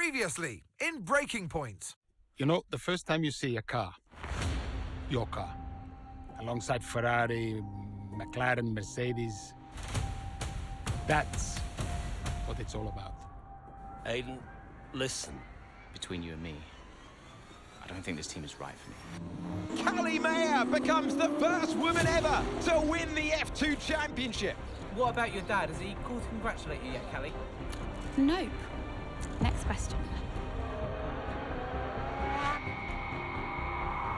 Previously, in Breaking Point. You know, the first time you see a car, your car, alongside Ferrari, McLaren, Mercedes, that's what it's all about. Aiden, listen. Between you and me, I don't think this team is right for me. Callie becomes the first woman ever to win the F2 Championship. What about your dad? Has he called to congratulate you yet, Callie? Nope. Next question.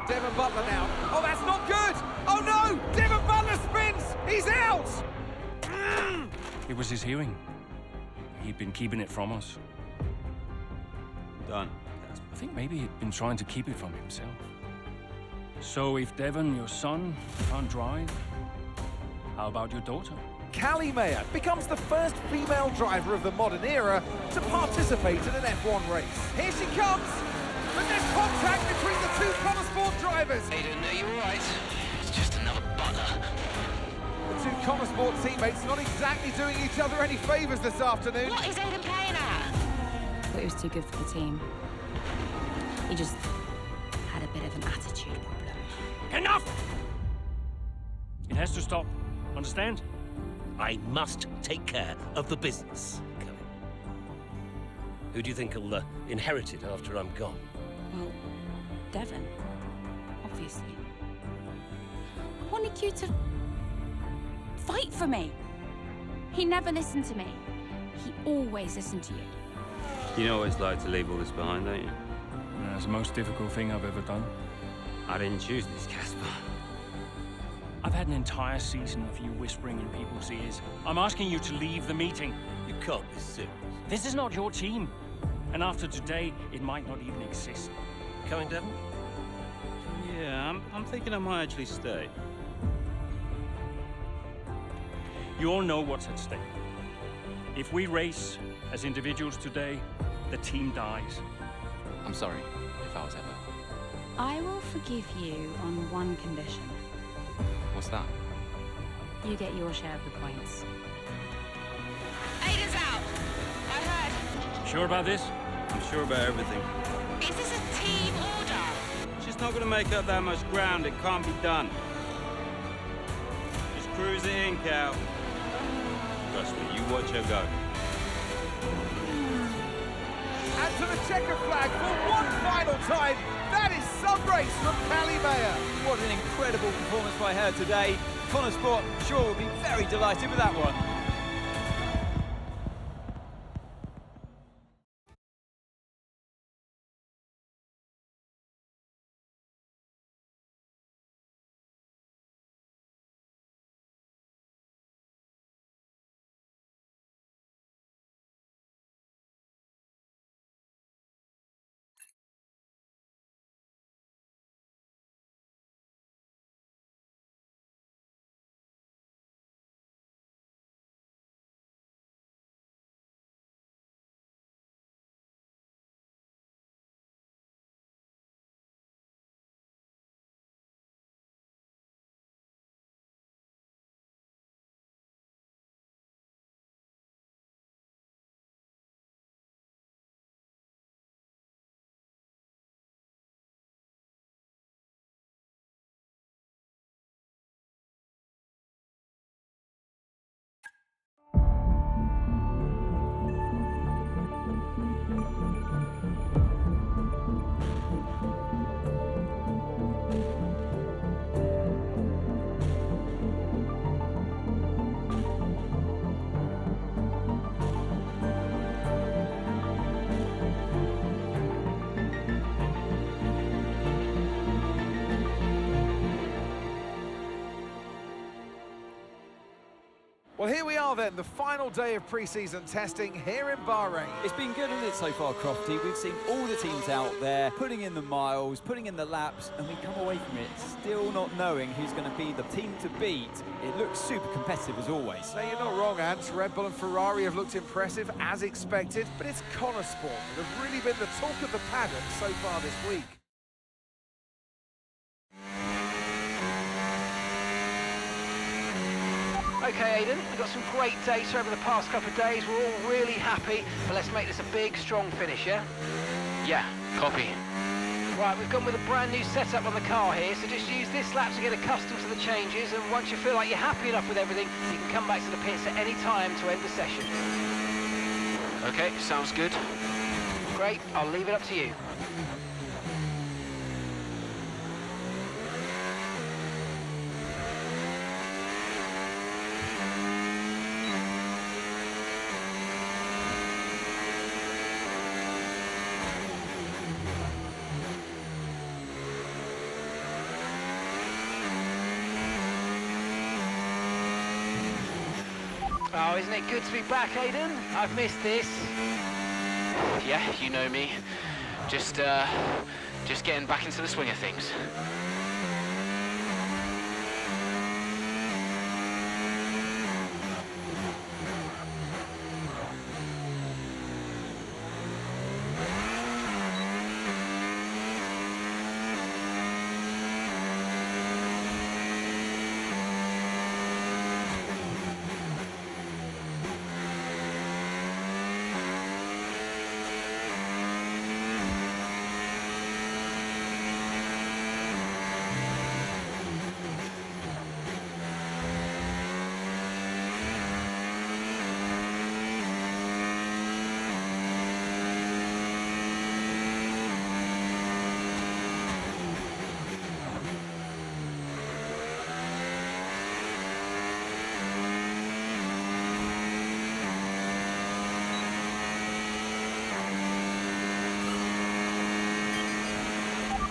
Devon Butler now. Oh, that's not good! Oh no! Devon Butler spins! He's out! It was his hearing. He'd been keeping it from us. Done. I think maybe he'd been trying to keep it from himself. So if Devon, your son, can't drive, how about your daughter? Callie becomes the first female driver of the modern era to participate in an F1 race. Here she comes! But there's contact between the two Konnersport drivers. Aiden, are you alright? It's just another Butler. The two Konnersport teammates not exactly doing each other any favours this afternoon. What is Aiden playing at? I thought he was too good for the team. He just had a bit of an attitude problem. Enough! It has to stop. Understand? I must take care of the business, Callie. Who do you think will inherit it after I'm gone? Well, Devon, obviously. I wanted you to fight for me. He never listened to me. He always listened to you. You know what it's like to leave all this behind, don't you? That's the most difficult thing I've ever done. I didn't choose this, Casper. I've had an entire season of you whispering in people's ears. I'm asking you to leave the meeting. You can't be serious. This is not your team. And after today, it might not even exist. Coming, Devon? Yeah, I'm thinking I might actually stay. You all know what's at stake. If we race as individuals today, the team dies. I'm sorry if I was ever. I will forgive you on one condition. What's that? You get your share of the points. Aiden's out. I heard. Sure about this? I'm sure about everything. Is this a team order? She's not going to make up that much ground. It can't be done. Just cruise it in, Cal. Trust me, you watch her go. And to the checker flag for one final time. That is some race from Callie. What an incredible performance by her today. Konnersport sure will be very delighted with that one. Well, here we are then, the final day of pre-season testing here in Bahrain. It's been good, hasn't it, so far, Crofty? We've seen all the teams out there, putting in the miles, putting in the laps, and we come away from it still not knowing who's going to be the team to beat. It looks super competitive as always. Now, you're not wrong, Ant. Red Bull and Ferrari have looked impressive, as expected, but it's Konnersport that have really been the talk of the paddock so far this week. Okay, Aiden, we've got some great data over the past couple of days. We're all really happy, but let's make this a big, strong finish, yeah? Yeah, copy. Right, we've gone with a brand new setup on the car here, so just use this lap to get accustomed to the changes, and once you feel like you're happy enough with everything, you can come back to the pits at any time to end the session. Okay, sounds good. Great, I'll leave it up to you. Oh, isn't it good to be back, Aiden? I've missed this. Yeah, you know me. Just getting back into the swing of things.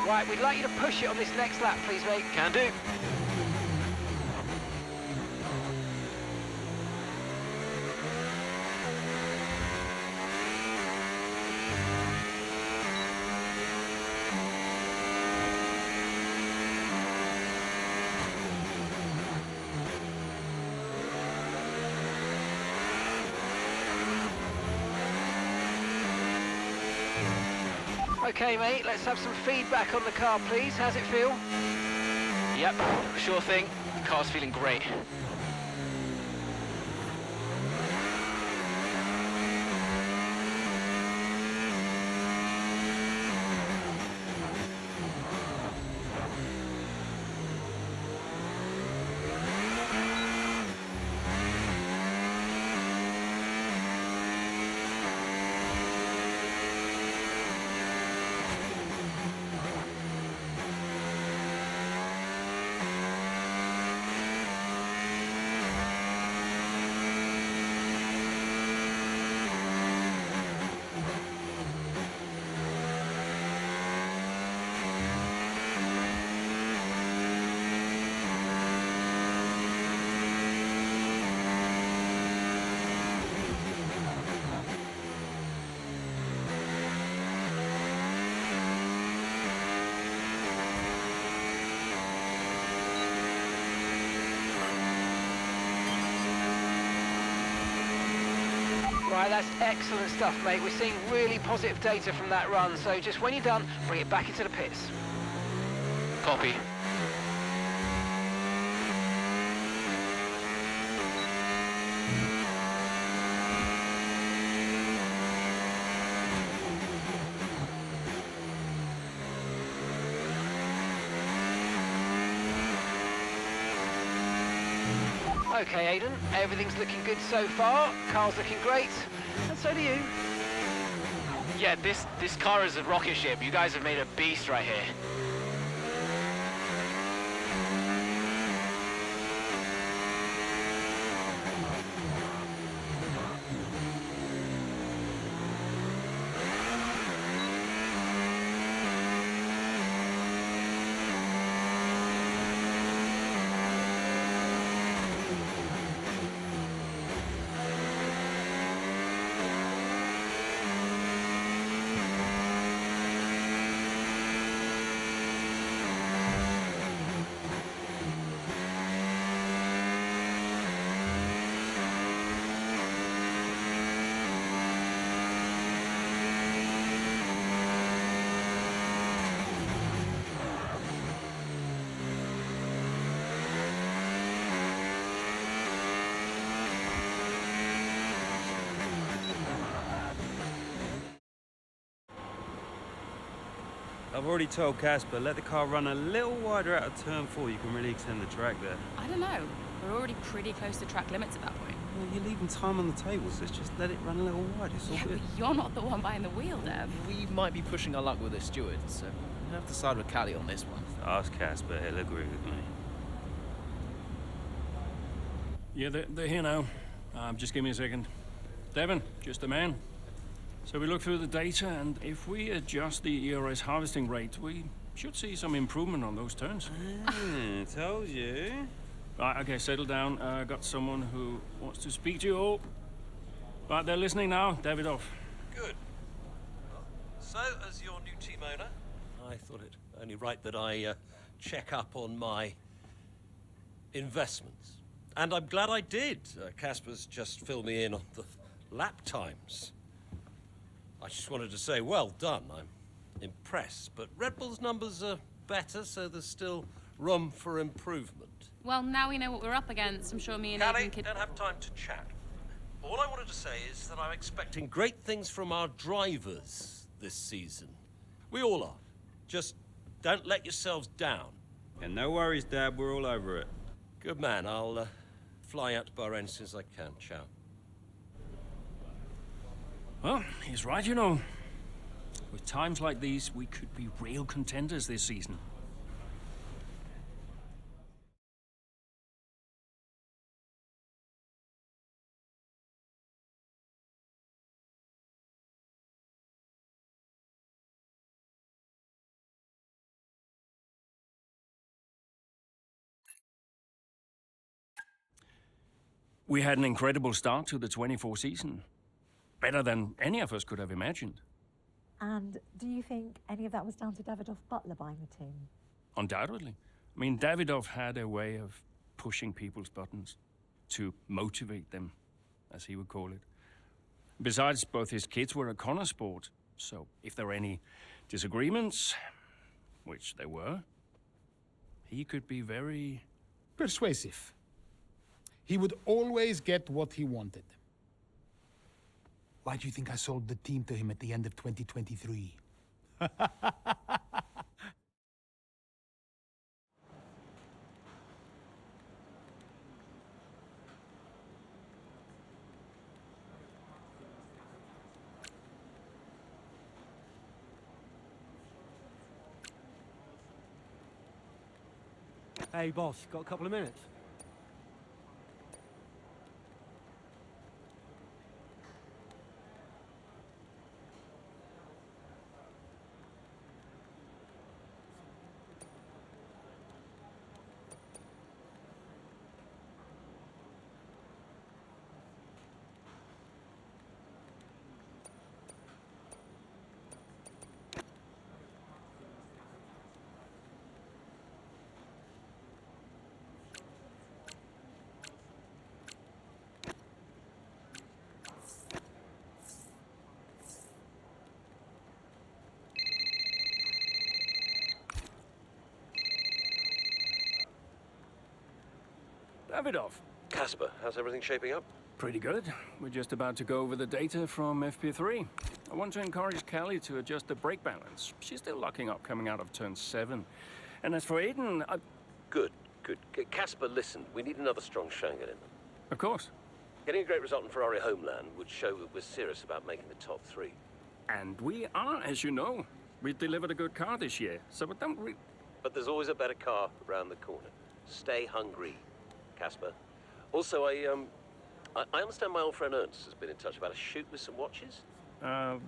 Right, we'd like you to push it on this next lap, please, mate. Can do. Okay, mate, let's have some feedback on the car, please. How's it feel? Yep, sure thing. Car's feeling great. Right, that's excellent stuff, mate. We're seeing really positive data from that run, so just when you're done, bring it back into the pits. Copy. Okay, Aiden, everything's looking good so far. Car's looking great, and so do you. Yeah, this car is a rocket ship. You guys have made a beast right here. I've already told Casper, let the car run a little wider out of turn 4. You can really extend the track there. I don't know. We're already pretty close to track limits at that point. Well, you're leaving time on the table, so let's just let it run a little wider. It's all Yeah, good. but you're not the one behind the wheel, Dev. We might be pushing our luck with the steward, so we'll have to side with Callie on this one. Ask Casper, he'll agree with me. Yeah, they're here now. Just give me a second. Devon, just a man. So we look through the data, and if we adjust the ERS harvesting rate, we should see some improvement on those turns. Told you. Right, okay, settle down. Got someone who wants to speak to you all. Right, they're listening now. Davidoff. Good. So, as your new team owner, I thought it only right that I check up on my investments. And I'm glad I did. Casper's just filled me in on the lap times. I just wanted to say, well done. I'm impressed. But Red Bull's numbers are better, so there's still room for improvement. Well, now we know what we're up against. I'm sure me and Callie, Aiden could... don't have time to chat. All I wanted to say is that I'm expecting great things from our drivers this season. We all are. Just don't let yourselves down. And no worries, Dad, we're all over it. Good man. I'll fly out to Bahrain as soon as I can. Ciao. Well, he's right, you know. With times like these, we could be real contenders this season. We had an incredible start to the 24 season. Better than any of us could have imagined. And do you think any of that was down to Davidoff Butler buying the team? Undoubtedly. I mean, Davidoff had a way of pushing people's buttons to motivate them, as he would call it. Besides, both his kids were at Konnersport, so if there were any disagreements, which there were, he could be very... persuasive. He would always get what he wanted. Why do you think I sold the team to him at the end of 2023? Hey, boss, got a couple of minutes? Davidoff. Casper, how's everything shaping up? Pretty good. We're just about to go over the data from FP3. I want to encourage Callie to adjust the brake balance. She's still locking up coming out of turn 7. And as for Aiden, Good, good. Casper, listen, we need another strong showing at him. Of course. Getting a great result in Ferrari homeland would show that we're serious about making the top 3. And we are, as you know. We've delivered a good car this year, so don't we... But there's always a better car around the corner. Stay hungry, Casper. Also, I understand my old friend Ernst has been in touch about a shoot with some watches. Oh,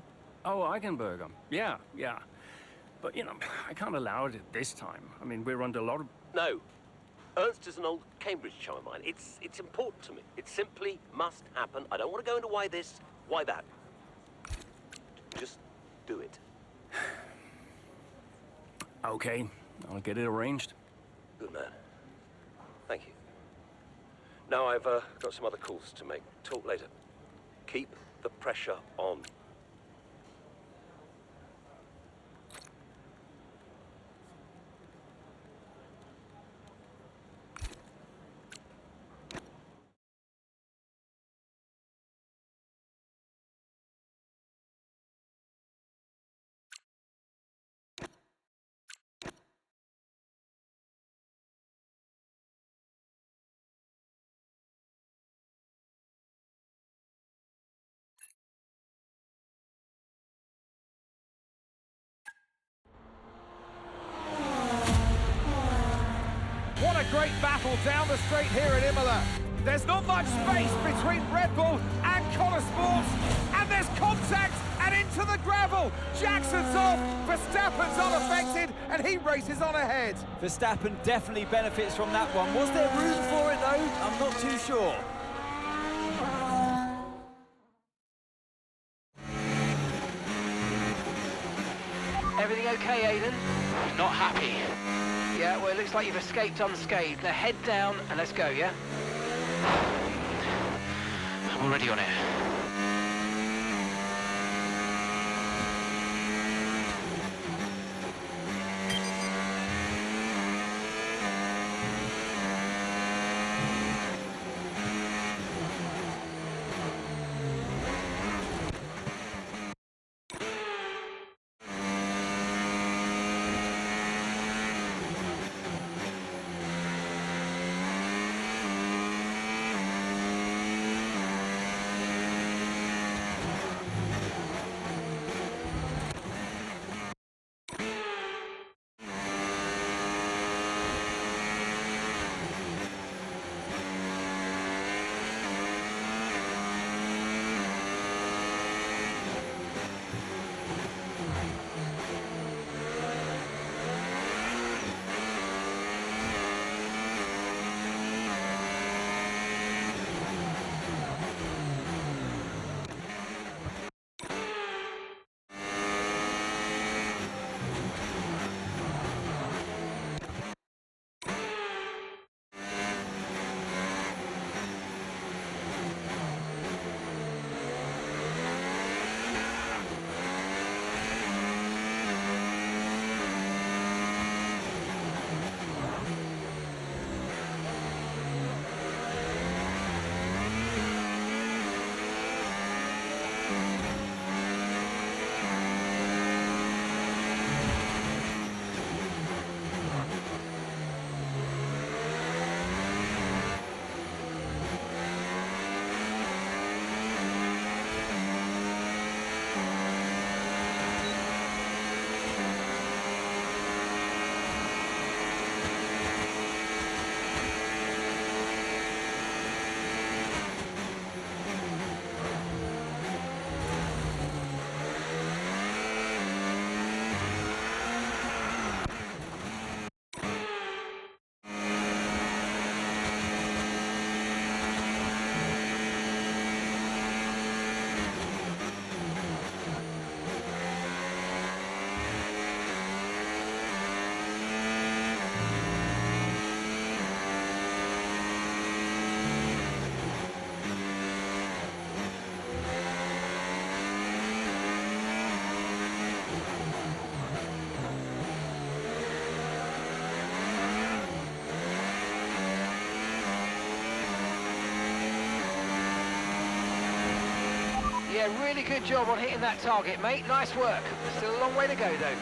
Eichenberger. Yeah. But, you know, I can't allow it at this time. I mean, we're under a lot of... No. Ernst is an old Cambridge chum of mine. It's important to me. It simply must happen. I don't want to go into why this, why that. Just do it. Okay, I'll get it arranged. Good man. Thank you. Now I've got some other calls to make. Talk later. Keep the pressure on. great battle down the straight here at Imola. There's not much space between Red Bull and Konnersport, and there's contact and into the gravel. Jackson's off, Verstappen's unaffected, and he races on ahead. Verstappen definitely benefits from that one. Was there room for it though? I'm not too sure. Everything okay, Aiden? Not happy. Yeah, well, it looks like you've escaped unscathed. Now head down and let's go, yeah? I'm already on it. Yeah, really good job on hitting that target, mate. Nice work. Still a long way to go, though.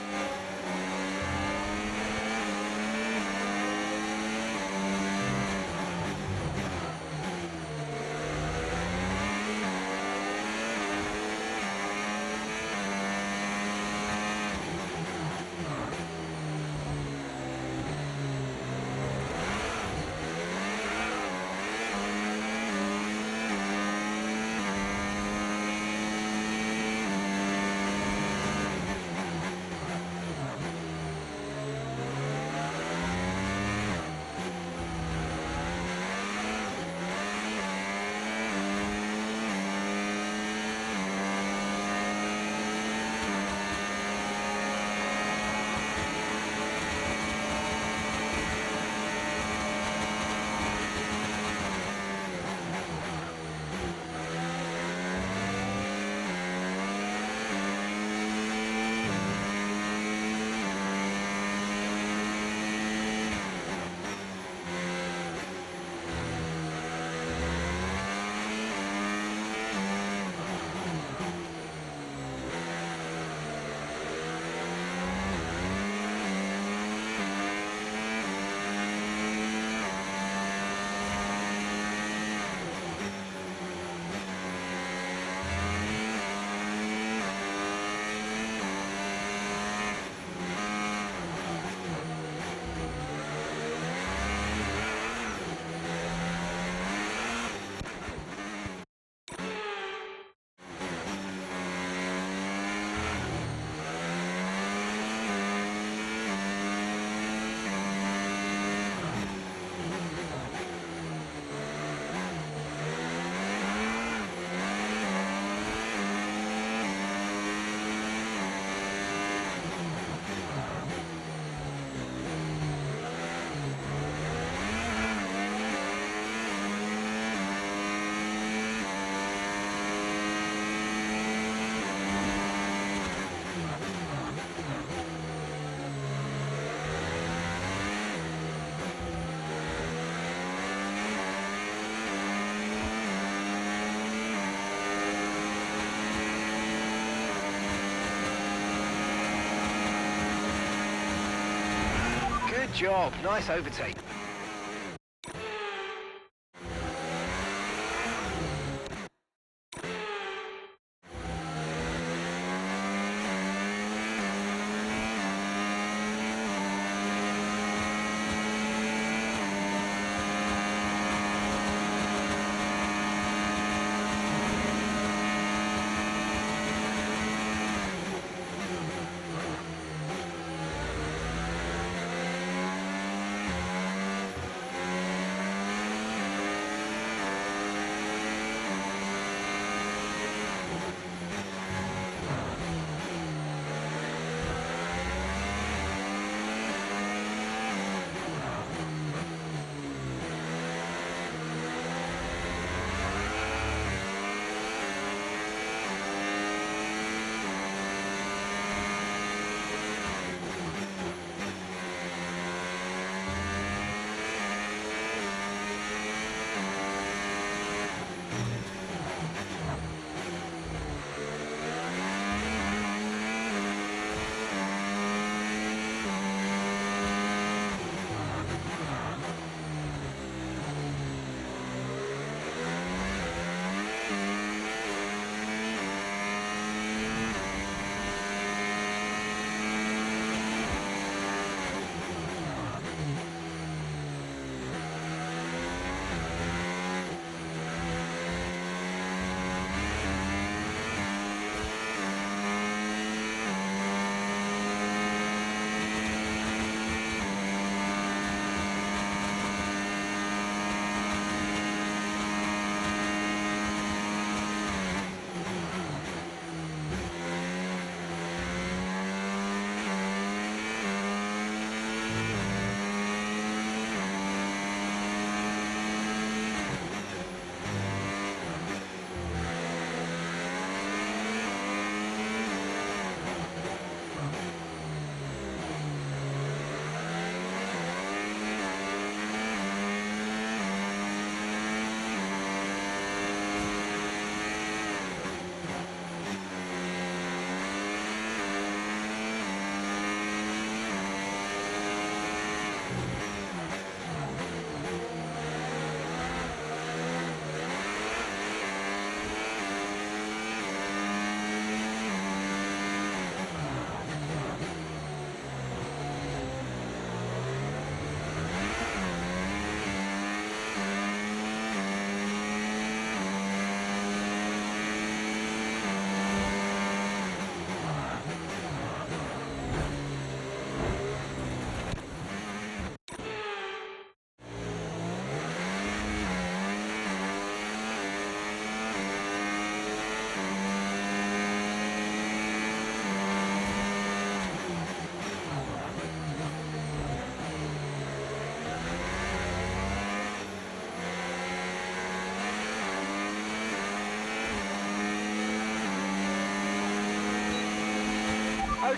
Good job. Nice overtake.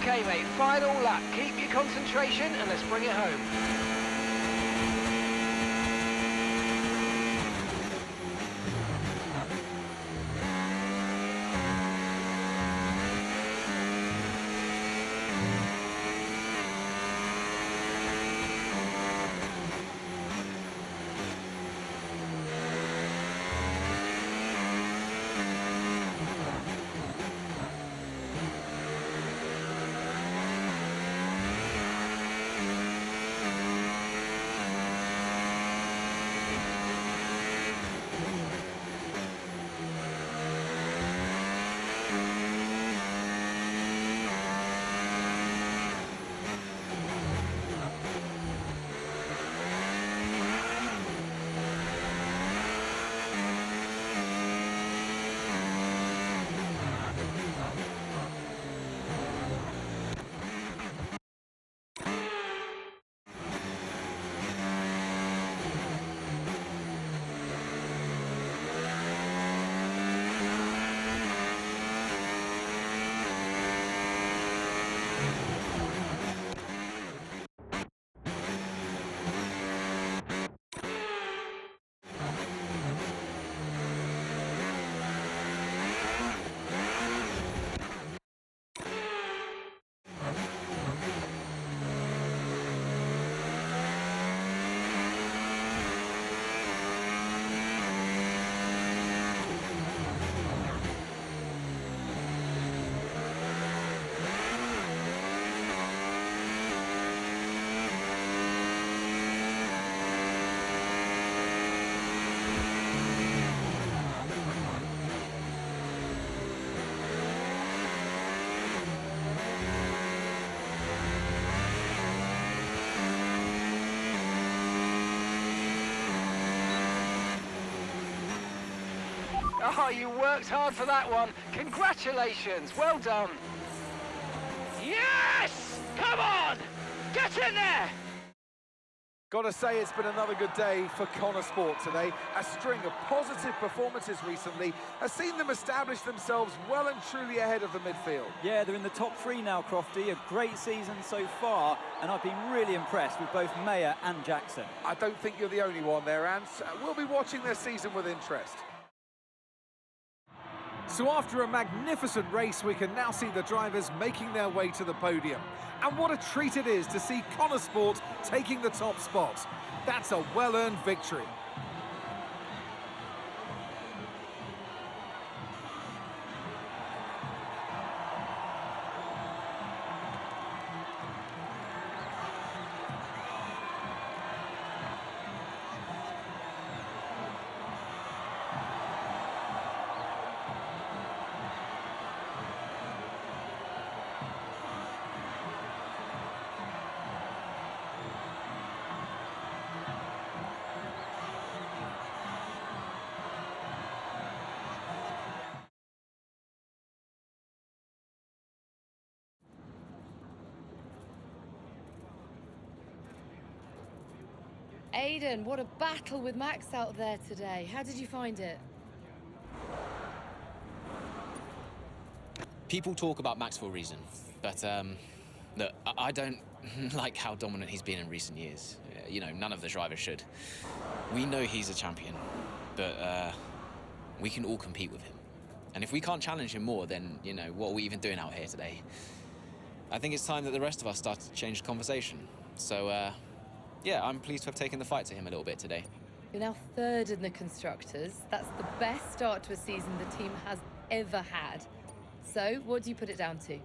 Okay, mate, final lap. Keep your concentration and let's bring it home. Oh, you worked hard for that one. Congratulations. Well done. Yes! Come on! Get in there! Gotta say, it's been another good day for Konnersport today. A string of positive performances recently has seen them establish themselves well and truly ahead of the midfield. Yeah, they're in the top 3 now, Crofty. A great season so far, and I've been really impressed with both Mayer and Jackson. I don't think you're the only one there, Ants. We'll be watching their season with interest. So after a magnificent race, we can now see the drivers making their way to the podium. And what a treat it is to see Konnersport taking the top spot. That's a well-earned victory. Aiden, what a battle with Max out there today. How did you find it? People talk about Max for a reason, but look, I don't like how dominant he's been in recent years. You know, none of the drivers should. We know he's a champion, but we can all compete with him. And if we can't challenge him more, then, you know, what are we even doing out here today? I think it's time that the rest of us start to change the conversation. So, yeah, I'm pleased to have taken the fight to him a little bit today. You're now 3rd in the Constructors. That's the best start to a season the team has ever had. So, what do you put it down to?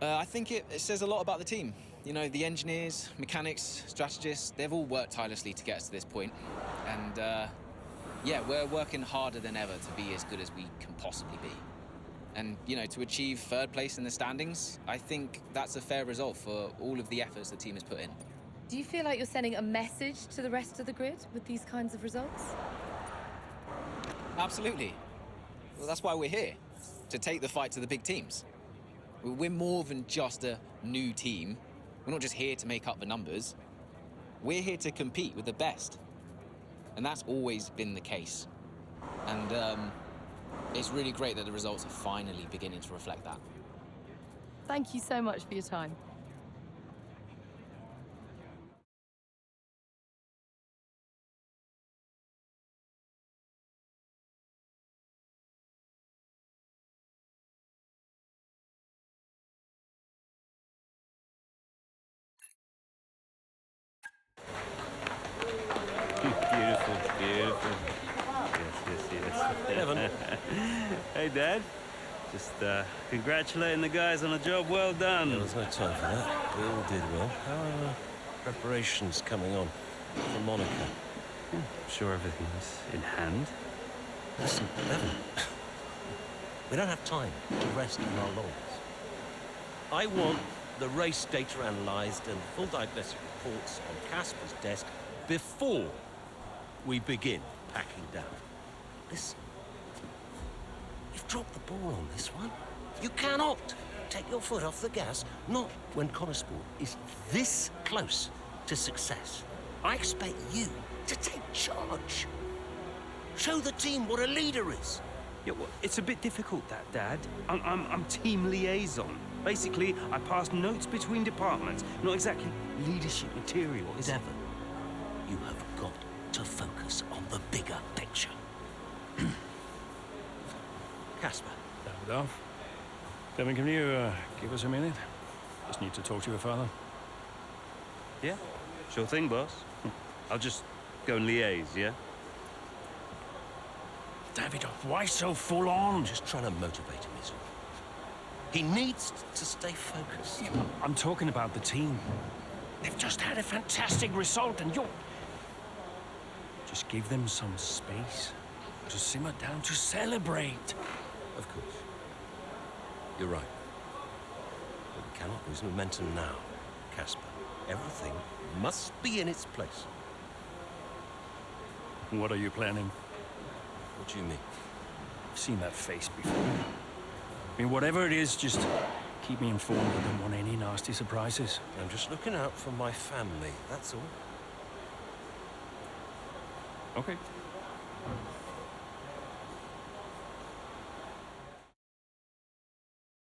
I think it says a lot about the team. You know, the engineers, mechanics, strategists, they've all worked tirelessly to get us to this point. And, yeah, we're working harder than ever to be as good as we can possibly be. And, you know, to achieve 3rd place in the standings, I think that's a fair result for all of the efforts the team has put in. Do you feel like you're sending a message to the rest of the grid with these kinds of results? Absolutely. Well, that's why we're here, to take the fight to the big teams. We're more than just a new team. We're not just here to make up the numbers. We're here to compete with the best. And that's always been the case. And it's really great that the results are finally beginning to reflect that. Thank you so much for your time. Beautiful, beautiful. Yes. Evan. Hey, Dad. Just congratulating the guys on a job well done. There was no time for that. We all did well. How are preparations coming on for Monaco? I'm sure everything's in hand. Listen, Evan. We don't have time to rest on our laurels. I want the race data analysed and full diagnostic reports on Casper's desk before we begin packing down. Listen, you've dropped the ball on this one. You cannot take your foot off the gas, not when Konnersport is this close to success. I expect you to take charge. Show the team what a leader is. Yeah, well, it's a bit difficult, that, Dad. I'm team liaison. Basically, I pass notes between departments, not exactly leadership material. Evan, you have got to focus on the bigger picture. Casper. Davidoff. Devin, can you give us a minute? Just need to talk to your father. Yeah, sure thing, boss. I'll just go and liaise, yeah? Davidoff, why so full on? Just trying to motivate him, is all. He needs to stay focused. Yeah, I'm talking about the team. They've just had a fantastic result, and you're... Just give them some space to simmer down, to celebrate. Of course. You're right. But we cannot lose momentum now, Casper. Everything must be in its place. What are you planning? What do you mean? I've seen that face before. I mean, whatever it is, just keep me informed. I don't want any nasty surprises. I'm just looking out for my family, that's all. Okay.